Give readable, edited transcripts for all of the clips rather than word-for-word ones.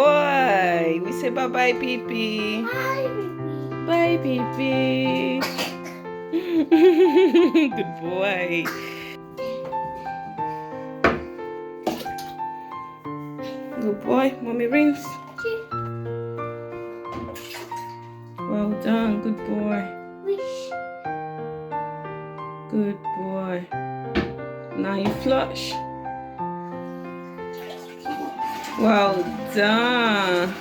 boy. We say bye bye, Pee. Bye, Pee. Good boy. Good boy. Mommy rings. Well done. Good boy. Good boy. Now you flush. Well done.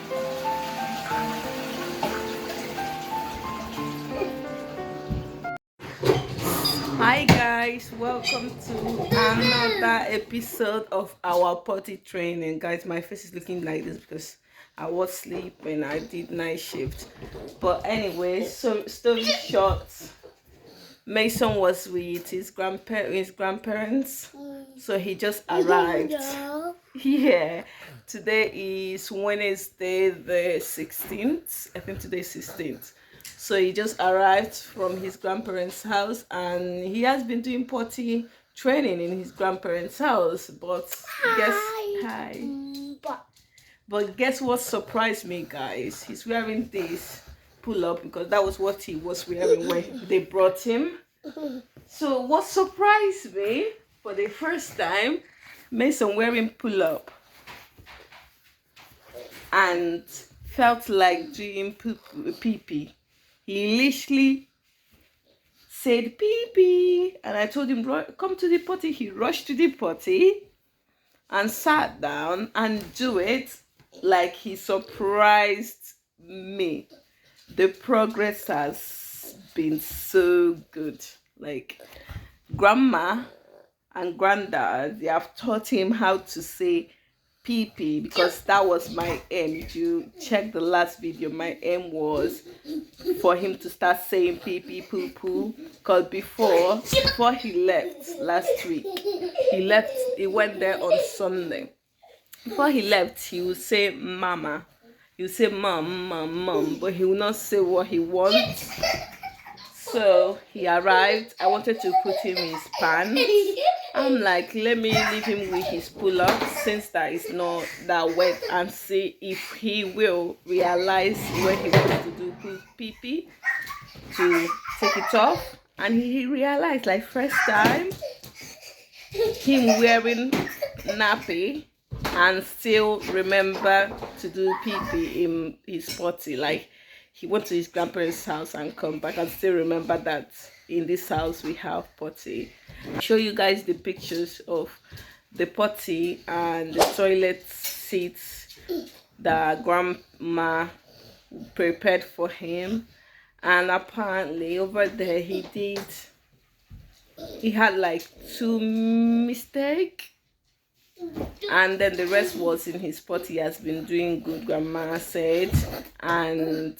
Hi guys, welcome to another episode of our potty training. Guys, my face is looking like this because I was sleeping. I did night shift. But anyway, so story short, Mason was with his grandparents. So he just arrived. Yeah. Today is Wednesday the 16th. I think today is 16th. So he just arrived from his grandparents' house and he has been doing potty training in his grandparents' house. But guess what surprised me, guys? He's wearing this pull-up because that was what he was wearing when they brought him. So what surprised me for the first time, Mason wearing pull-up and felt like doing pee-pee. He literally said pee-pee, and I told him, come to the potty. He rushed to the potty and sat down and do it like he surprised me. The progress has been so good. Like grandma and granddad, they have taught him how to say pee-pee because that was my aim. If you check the last video, my aim was for him to start saying pee-pee, poo-poo. Because before he left last week, he went there on Sunday. Before he left, he would say mama. He would say mom, mom, mom, but he would not say what he wants. So he arrived. I wanted to put him in his pants. I'm like, let me leave him with his pull-up since that is not that wet and see if he will realize when he wants to do pee-pee to take it off. And he realized, like first time, him wearing nappy and still remember to do pee-pee in his potty. Like he went to his grandparents' house and come back and still remember that in this house we have potty. I'll show you guys the pictures of the potty and the toilet seats that grandma prepared for him. And apparently over there he had like 2 mistakes. And then the rest was in his potty. He has been doing good, grandma said. And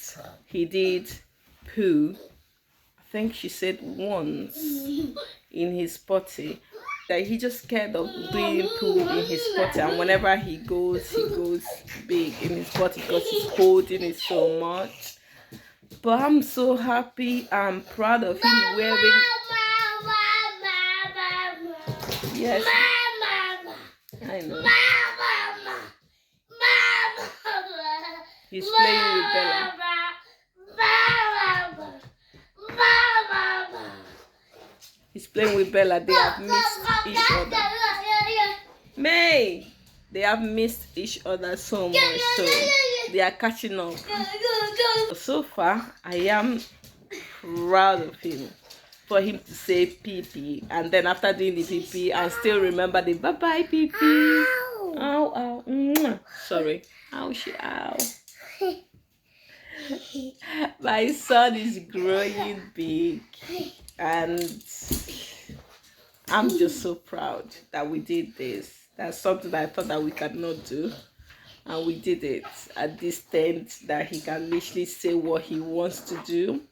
he did poo, I think she said once, in his potty. That he just scared of doing poo in his potty. And whenever he goes big in his potty because he's holding it so much. But I'm so happy and proud of him wearing. Yes. I know. He's playing with Bella. He's playing with Bella. They have missed each other. May! They have missed each other so much, so they are catching up. So far, I am proud of him. For him to say pee-pee, and then after doing the pee-pee, I still remember the bye-bye pee-pee. Ow, ow, mwah. Sorry. Ouch, ow. My son is growing big, and I'm just so proud that we did this. That's something that I thought that we could not do, and we did it at this tent that he can literally say what he wants to do.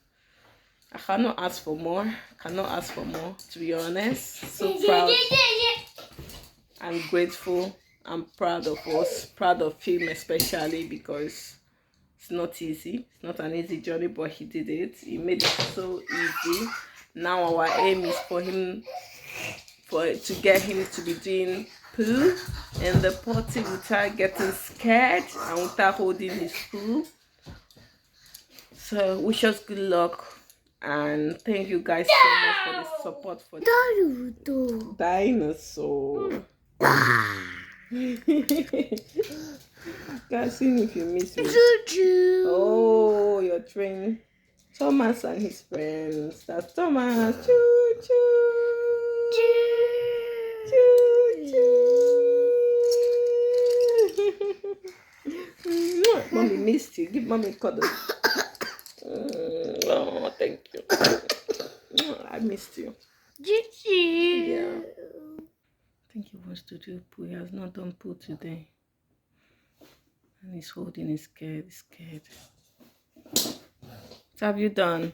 I cannot ask for more. To be honest. So proud and grateful. I'm proud of us. Proud of him especially because it's not easy. It's not an easy journey, but he did it. He made it so easy. Now our aim is for him, to get him to be doing poo in the potty without getting scared and without holding his poo. So wish us good luck and thank you guys so much for the support for dinosaur. Guys, see if you miss me. Oh, you're training Thomas and his friends. That's Thomas. Choo choo. Choo choo. Mommy missed you. Give mommy a cuddle. Oh, thank you. I missed you. Yeah. I think he wants to do poo. He has not done poo today. And he's holding his scared. He's scared. What have you done?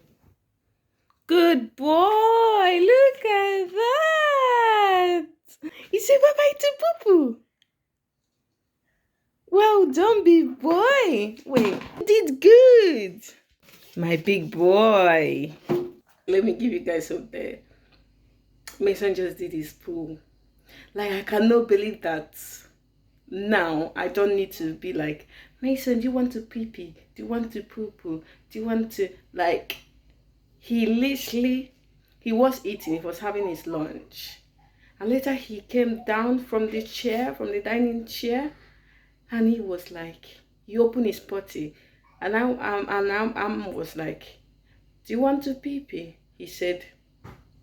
Good boy. Look at that. He said bye-bye to poo-poo. Well done, big boy. Wait, you did good. My big boy. Let me give you guys up there. Mason just did his poo. Like, I cannot believe that now I don't need to be like, Mason, do you want to pee-pee? Do you want to poo-poo? Do you want to, like, he literally, he was eating, he was having his lunch. And later he came down from the chair, from the dining chair, and he was like, he opened his potty. And I was like, do you want to pee-pee? He said,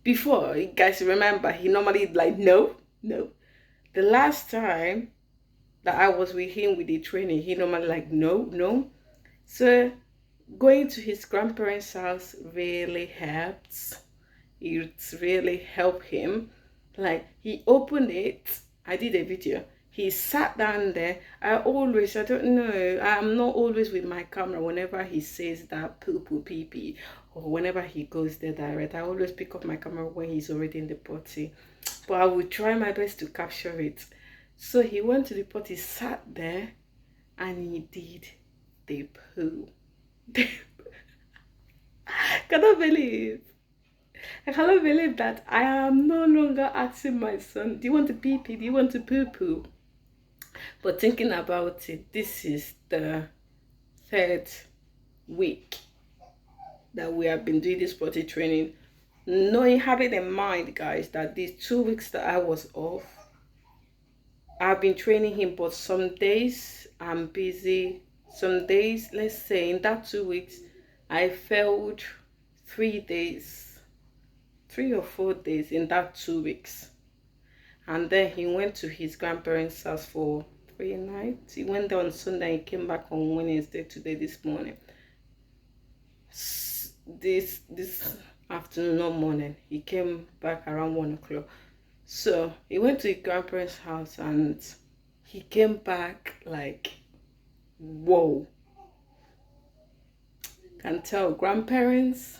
before, you guys remember, he normally like, no. The last time that I was with him with the training, he normally like, no. So going to his grandparents' house really helps. It really helped him. Like, he opened it. I did a video. He sat down there. I don't know, I'm not always with my camera whenever he says that poo-poo pee-pee, or whenever he goes there direct. I always pick up my camera when he's already in the potty. But I will try my best to capture it. So he went to the potty, sat there, and he did the poo. I cannot believe that I am no longer asking my son, do you want to pee-pee? Do you want to poo-poo? But thinking about it, this is the 3rd week that we have been doing this potty training. Knowing, having in mind, guys, that these 2 weeks that I was off, I've been training him, but some days I'm busy. Some days, let's say in that 2 weeks, I failed 3 days, 3 or 4 days in that 2 weeks. And then he went to his grandparents' house for 3 nights. He went there on Sunday, he came back on Wednesday, today, this morning. This afternoon or morning, he came back around 1 o'clock. So he went to his grandparents' house and he came back like, whoa. Can tell grandparents,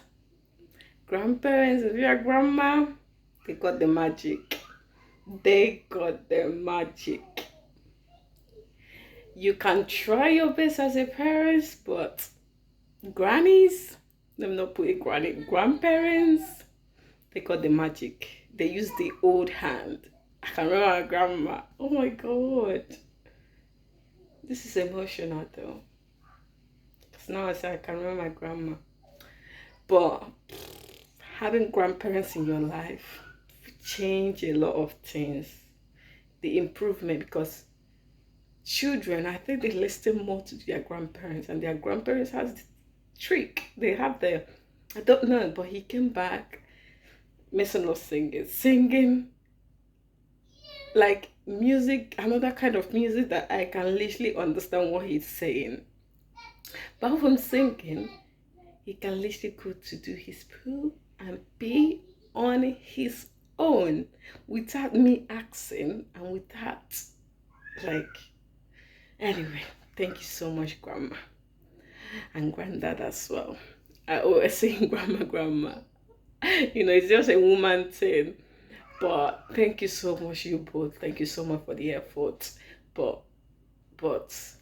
if you're a grandma, they got the magic. They got the magic. You can try your best as a parent, but grannies, let me not put it granny, grandparents, they got the magic. They use the old hand. I can remember my grandma. Oh my God. This is emotional though. Because now I say I can remember my grandma. But having grandparents in your life change a lot of things. The improvement, because children, I think they listen more to their grandparents, and their grandparents has the trick. They have the, I don't know, but he came back. Mason was singing like music, another kind of music that I can literally understand what he's saying. But from singing, he can literally go to do his poo and pee on his own without me asking and without, like, anyway, thank you so much, Grandma and Granddad as well. I always say grandma. You know, it's just a woman thing. But thank you so much, you both. Thank you so much for the effort. But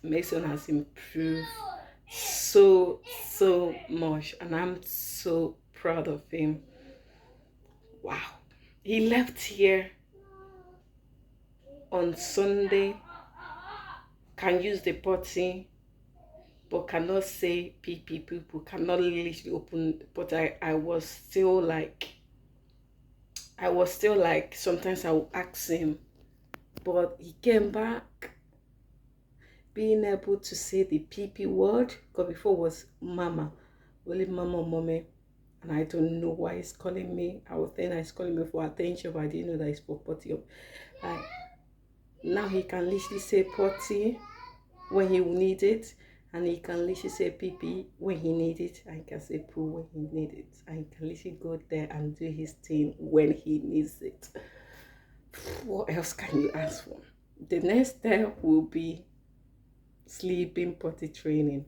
Mason has improved so much, and I'm so proud of him. Wow. He left here on Sunday can use the potty but cannot say pee pee poo poo, cannot literally open. But I was still like sometimes I would ask him, but he came back being able to say the pee pee word, because before was mama, only mama or mommy. And I don't know why he's calling me. I was saying he's calling me for attention, but I didn't know that it's for potty. Like, now he can literally say potty when he need it, and he can literally say pee pee when he need it, and he can say poo when he need it, and he can literally go there and do his thing when he needs it. What else can you ask for? The next step will be sleeping potty training.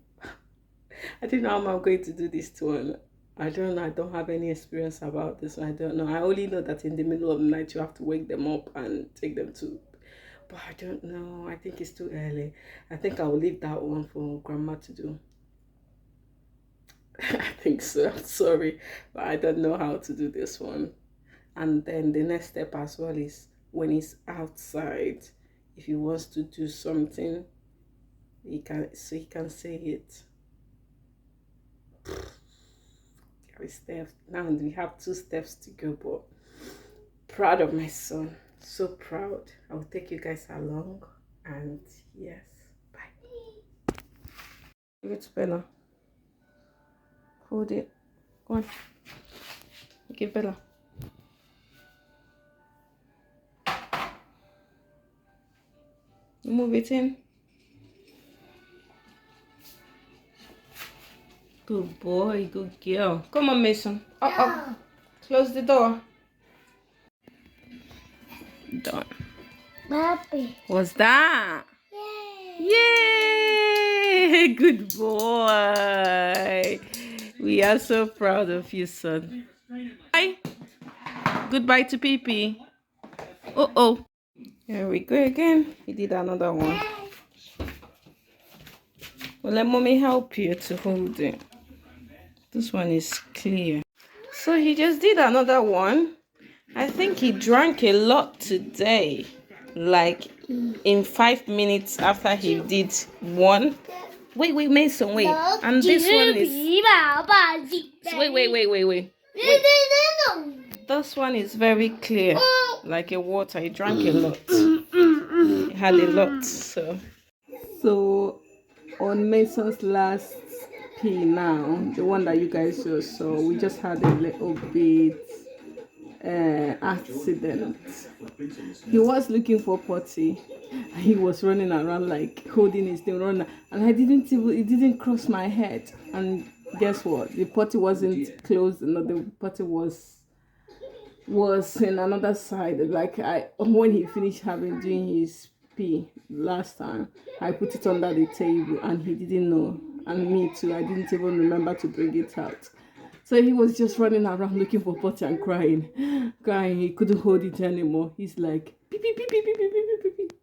I don't know how I'm going to do this one. I don't know. I don't have any experience about this one. I don't know. I only know that in the middle of the night you have to wake them up and take them to. But I don't know. I think it's too early. I think I will leave that one for grandma to do. I think so. I'm sorry. But I don't know how to do this one. And then the next step as well is when he's outside, if he wants to do something, he can say it. Steps. Now we have 2 steps to go, but proud of my son, so proud. I will take you guys along, and yes, bye. Give it to Bella. Hold it. Go on. Give Bella. Move it in. Good boy, good girl. Come on, Mason. Up. Close the door. Done. Papi. What's that? Yay! Good boy. We are so proud of you, son. Bye. Goodbye to Pee. Oh. Here we go again. He did another one. Well, let mommy help you to hold it. This one is clear. So he just did another one. I think he drank a lot today. Like in 5 minutes after he did one. Wait, Mason, wait. And this one is... Wait. This one is very clear. Like a water. He drank a lot. He had a lot. So on Mason's last pee now, the one that you guys just saw, we just had a little bit accident. He was looking for potty. He was running around like holding his thing running, and it didn't cross my head. And guess what? The potty wasn't closed. No, the potty was in another side. Like when he finished doing his pee last time, I put it under the table and he didn't know, and me too, I didn't even remember to bring it out. So he was just running around looking for potty and crying. He couldn't hold it anymore. He's like pee.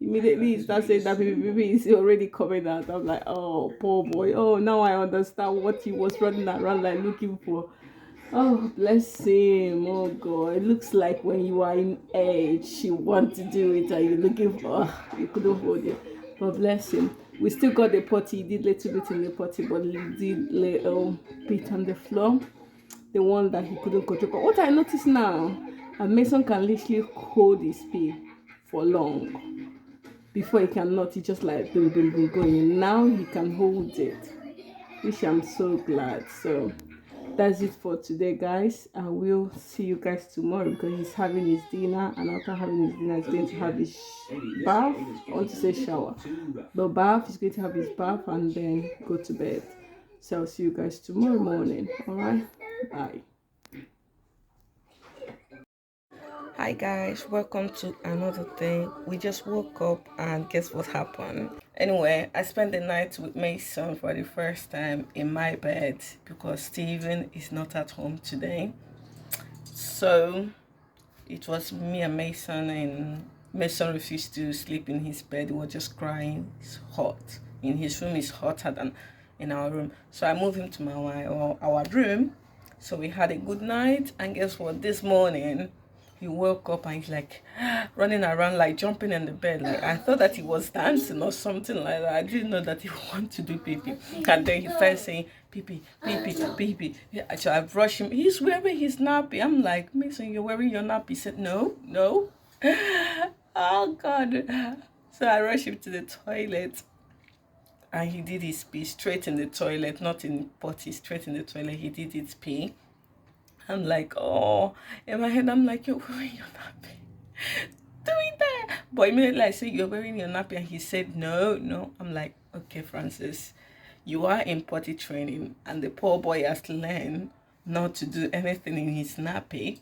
Immediately he starts saying that pee is already coming out. I'm like, oh, poor boy. Oh, now I understand what he was running around like looking for. Oh, bless him. Oh, God. It looks like when you are in age, you want to do it and you're looking for... you couldn't hold it. But bless him. We still got the potty. He did a little bit in the potty, but he did little bit on the floor. The one that he couldn't control. But what I noticed now, Mason can literally hold his pee for long. Before he cannot, he just like boom, going. Now he can hold it, which I'm so glad. So... that's it for today, guys. I will see you guys tomorrow because he's having his dinner, and after having his dinner he's going to have his bath. I want to say shower, but bath. He's going to have his bath and then go to bed. So I'll see you guys tomorrow morning. All right, bye. Hi guys, welcome to another thing. We just woke up and guess what happened? Anyway, I spent the night with Mason for the first time in my bed because Steven is not at home today. So it was me and Mason refused to sleep in his bed. He was just crying. It's hot. In his room it's hotter than in our room. So I moved him to our room. So we had a good night, and guess what? This morning he woke up and he's like running around, like jumping in the bed. Like I thought that he was dancing or something like that. I didn't know that he wanted to do pee pee. And then he started saying pee pee, pee pee, pee pee. Yeah, so I brushed him. He's wearing his nappy. I'm like, Mason, you're wearing your nappy. He said, no, no. Oh God. So I rushed him to the toilet. And he did his pee straight in the toilet, not in potty, straight in the toilet. He did his pee. I'm like, oh, in my head, I'm like, you're wearing your nappy. Do it there. But immediately I say, you're wearing your nappy. And he said, no, no. I'm like, okay, Francis, you are in potty training. And the poor boy has learned not to do anything in his nappy.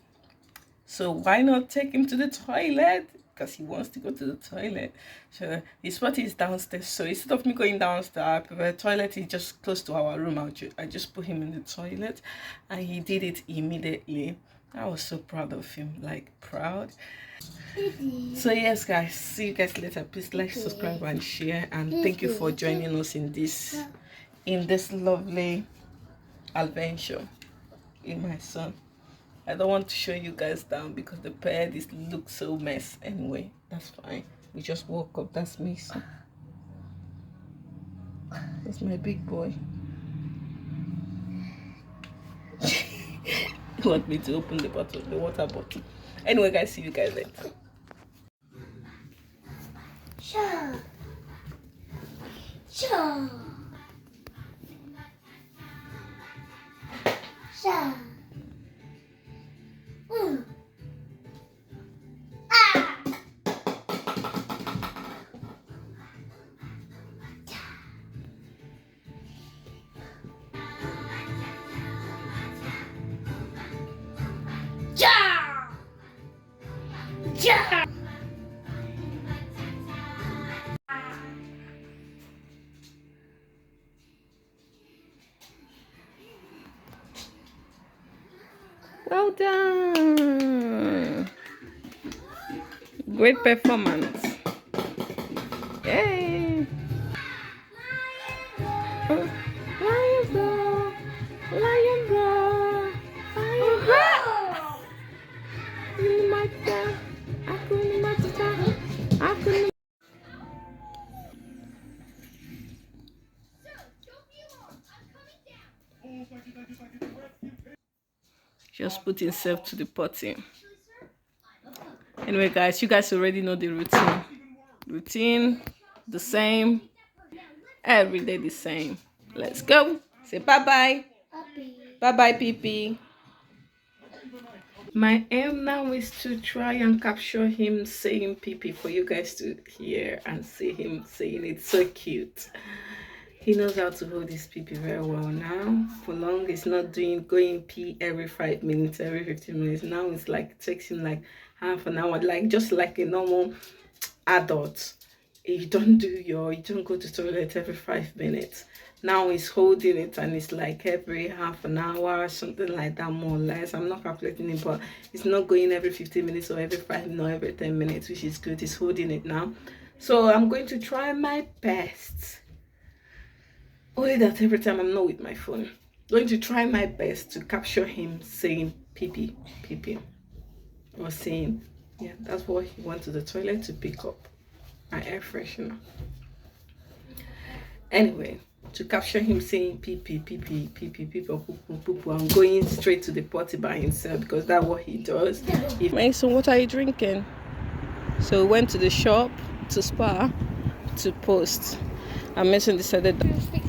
So why not take him to the toilet? Because he wants to go to the toilet. So his potty is downstairs. So instead of me going downstairs, the toilet is just close to our room. I just put him in the toilet, and he did it immediately. I was so proud of him, like proud. So yes, guys, see you guys later. Please like, subscribe, and share. And thank you for joining us in this lovely adventure in my son. I don't want to show you guys down because the bed looks so mess. Anyway, that's fine. We just woke up. That's me. So. That's my big boy. You want me to open the bottle, the water bottle? Anyway, guys, see you guys later. Sure. Sure. Sure. Yeah. Well done. Great performance. Yay. Oh, lion roar, lion roar, lion roar. Just put himself to the potty. Anyway, guys, you guys already know the routine. Routine, the same. Every day the same. Let's go. Say bye-bye. Bye-bye, Pee. My aim now is to try and capture him saying pee for you guys to hear and see him saying it. So cute. He knows how to hold his pee very well now. For long, he's not going pee every 5 minutes, every 15 minutes. Now it's like, it takes him like half an hour, like just like a normal adult. You don't go to toilet every 5 minutes. Now he's holding it and it's like every half an hour, something like that, more or less. I'm not calculating it, but it's not going every 15 minutes or every 5, no, every 10 minutes, which is good. He's holding it now. So I'm going to try my best. Only that every time I'm not with my phone. I'm going to try my best to capture him saying pee, or saying, yeah, that's what he went to the toilet to pick up. My air freshener. Anyway, to capture him saying pee, or poo, I'm going straight to the potty by himself because that's what he does. Mason, what are you drinking? So we went to the shop, to Spa, to post. And Mason decided that,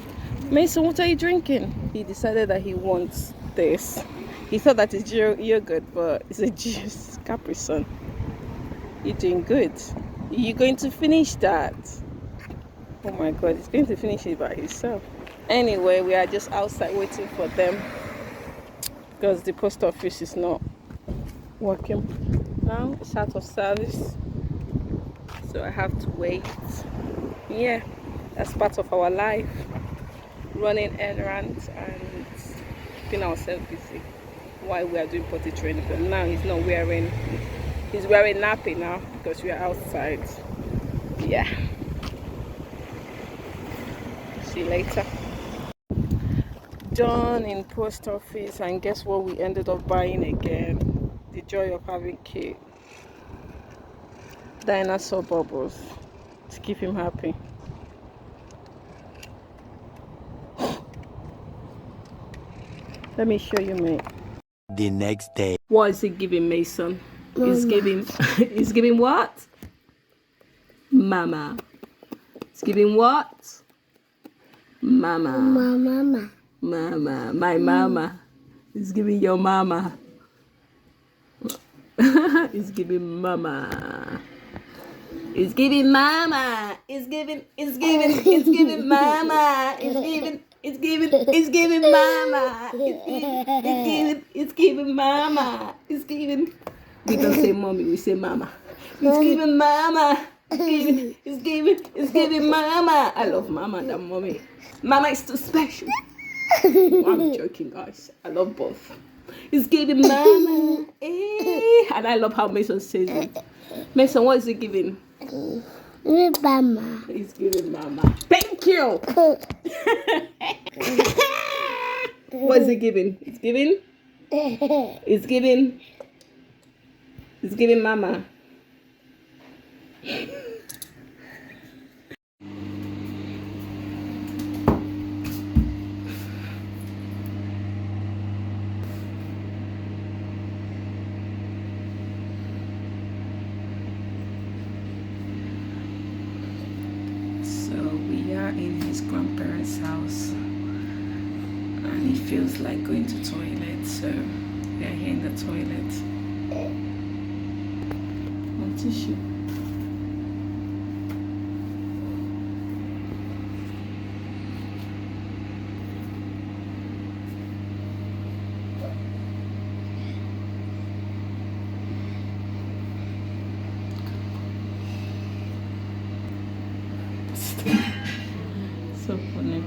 Mason, what are you drinking? He decided that he wants this. He thought that it's yogurt, but it's a juice. Capri Sun. You're doing good. You're going to finish that. Oh my God, he's going to finish it by himself. Anyway, we are just outside waiting for them because the post office is not working now. It's out of service, so I have to wait. Yeah, that's part of our life, running errands and keeping ourselves busy while we are doing potty training. But now he's wearing nappy now because we are outside. Yeah, see you later. Done in post office, and guess what we ended up buying again? The joy of having kids. Dinosaur bubbles to keep him happy. Let me show you, mate. The next day. What is he giving, Mason? He's Mama. giving. He's giving what? Mama. He's giving what? Mama. Mama. Mama. My mama. He's giving your mama. He's giving mama. It's giving mama. It's giving mama. It's giving mama. It's giving mama. It's giving mama. It's giving. We don't say mommy, we say mama. It's giving mama. It's giving mama. I love mama than mommy. Mama is too special. I'm joking, guys. I love both. It's giving mama. And I love how Mason says it. Mason, what is he giving? Mama. He's giving mama. Thank you. What is he giving? It's giving. It's giving. It's giving mama. So we are in his grandparents' house and he feels like going to toilet, so we are here in the toilet. On tissue. So funny.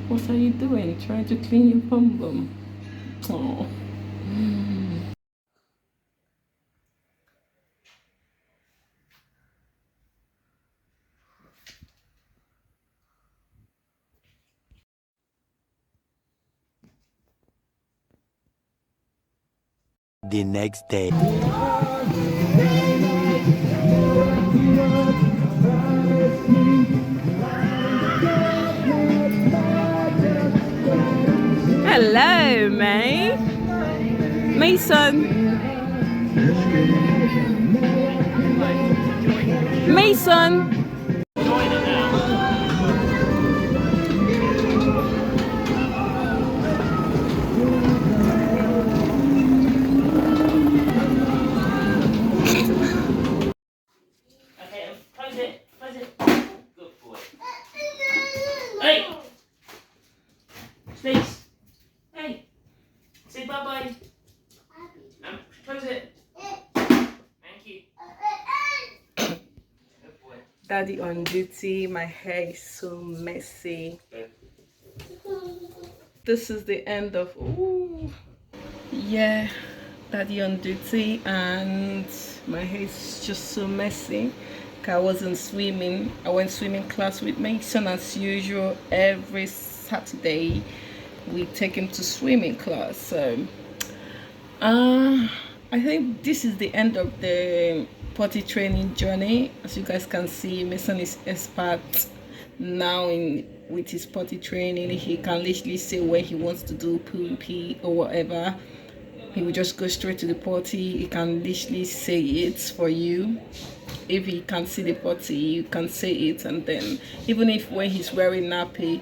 What are you doing? Trying to clean your bum bum? Oh. The next day. Hello, May. Mason. Mason. Good boy. Hey! Space! Hey! Say bye-bye. Close it. Thank you. Good boy. Daddy on duty. My hair is so messy. This is the end of. Ooh. Yeah. Daddy on duty and my hair is just so messy. I wasn't swimming. I went swimming class with Mason as usual. Every Saturday we take him to swimming class. So I think this is the end of the potty training journey. As you guys can see, Mason is expert now with his potty training. He can literally say when he wants to do pee or whatever. He will just go straight to the potty. He can literally say it for you. If he can see the potty, you can say it, and then even if when he's wearing nappy,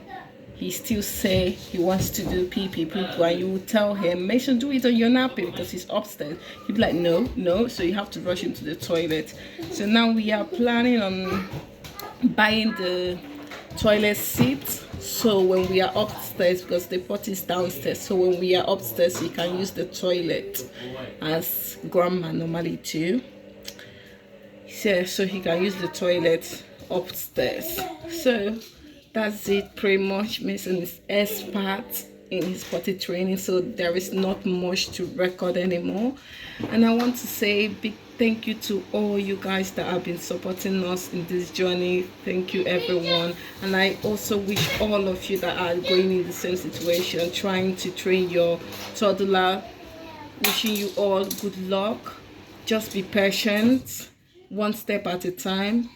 he still say he wants to do pee, and you will tell him, Mason, do it on your nappy because he's upstairs. He'll be like, no, so you have to rush him to the toilet. So now we are planning on buying the toilet seat, so when we are upstairs, because the potty is downstairs, so when we are upstairs he can use the toilet as grandma normally do. Yeah, so he can use the toilet upstairs. So that's it pretty much. Mason is expert in his potty training, so there is not much to record anymore. And I want to say a big thank you to all you guys that have been supporting us in this journey. Thank you everyone. And I also wish all of you that are going in the same situation, trying to train your toddler Wishing you all good luck. Just be patient, one step at a time.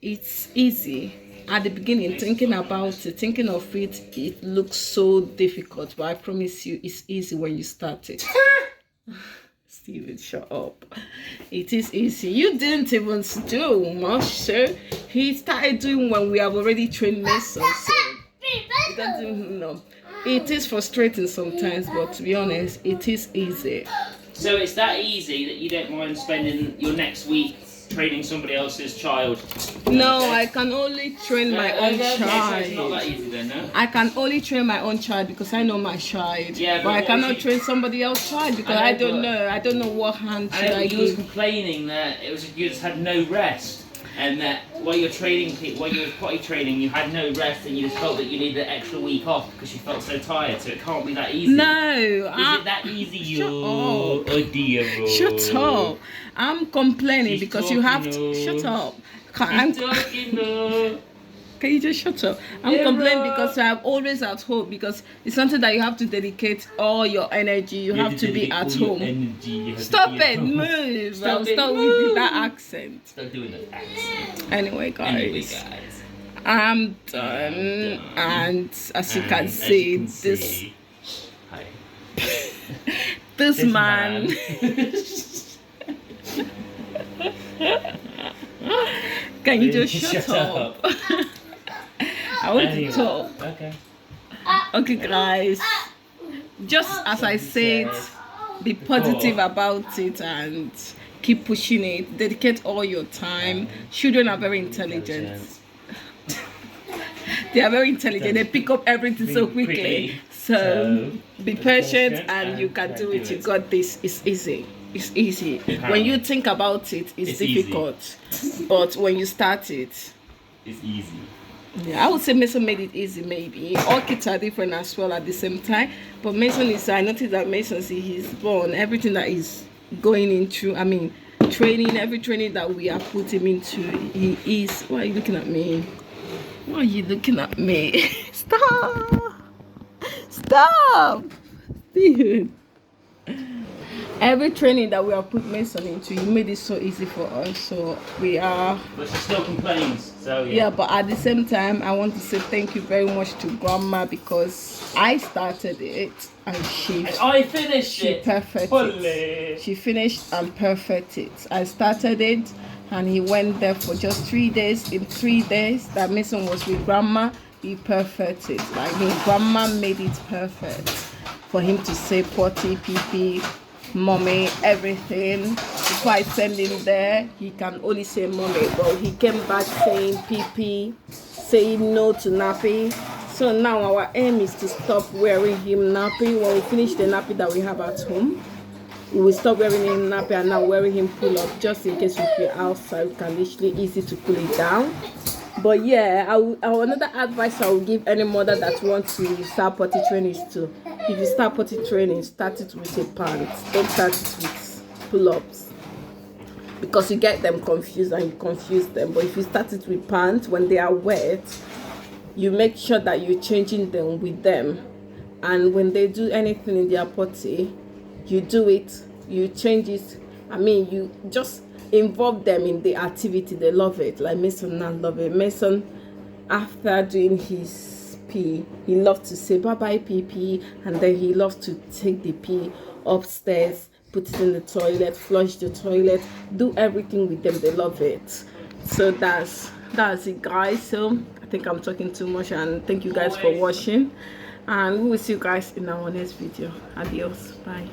It's easy. At the beginning, thinking about it, thinking of it, it looks so difficult, but I promise you it's easy when you start it. Steven, shut up. It is easy. You didn't even do much, sir. He started doing when we have already trained Mason, so he doesn't even know. It is frustrating sometimes, but to be honest, it is easy. So it's that easy that you don't mind spending your next week training somebody else's child? No, I can only train my own Okay, child. so it's not that easy then, no? I can only train my own child because I know my child. Yeah, but but I what cannot if train somebody else's child because I don't know. I don't know what hand should I You was give. complaining that you just had no rest, and that while you're training, while you were potty training, you had no rest, and you just felt that you needed an extra week off because you felt so tired. So it can't be that easy. No, Is it that easy, shut yo? up. Oh dear. Shut up. I'm complaining She's because you have to. talking, Shut up. She's talking, no. Can you just shut up? I'm complaining because I'm always at home because it's something that you have to dedicate all your energy. You have to be at home. Stop it, move. Stop with that accent. Stop doing that accent. Anyway, guys. Anyway, guys. I'm done, and as you can see, this Hi. this man. Can you just shut up? I want to talk. Okay. Okay, guys. Just as I said, be positive about it and keep pushing it. Dedicate all your time. Children are very intelligent. They are very intelligent. They pick up everything so quickly. So be patient and you can do it. You got this. It's easy. It's easy. When you think about it, it's difficult. But when you start it, it's easy. Yeah, I would say Mason made it easy, maybe. All kids are different as well at the same time. But Mason is, I noticed that Mason, see, he's born, everything that he's going into, I mean, training, every training that we have put him into, he is. Why are you looking at me? Why are you looking at me? Stop! Stop! Dude. Every training that we have put Mason into, you made it so easy for us. So we are. But she still complains. So yeah, but at the same time, I want to say thank you very much to Grandma because I started it and I finished it. Perfected. She finished and perfected it. I started it and he went there for just 3 days. In 3 days that Mason was with Grandma, he perfected. Like his Grandma made it perfect for him to say potty, pee-pee, mommy, everything. Before I send him there, he can only say mommy, but he came back saying pee-pee, saying no to nappy. So now our aim is to stop wearing him nappy. When we finish the nappy that we have at home, we will stop wearing him nappy and now wearing him pull up, just in case we feel outside, we can literally easy to pull it down. But yeah, another advice I would give any mother that wants to start potty training is to, if you start potty training, start it with a pants. Don't start it with pull-ups. Because you get them confused and you confuse them. But if you start it with pants, when they are wet, you make sure that you're changing them with them. And when they do anything in their potty, you do it, you change it. I mean, you just involve them in the activity. They love it. Like Mason now love it. Mason, after doing his pee, he loves to say bye-bye pee-pee, and then he loves to take the pee upstairs, put it in the toilet, flush the toilet, do everything with them. They love it. So that's it, guys. So I think I'm talking too much, and thank you guys for watching, and we will see you guys in our next video. Adios. Bye.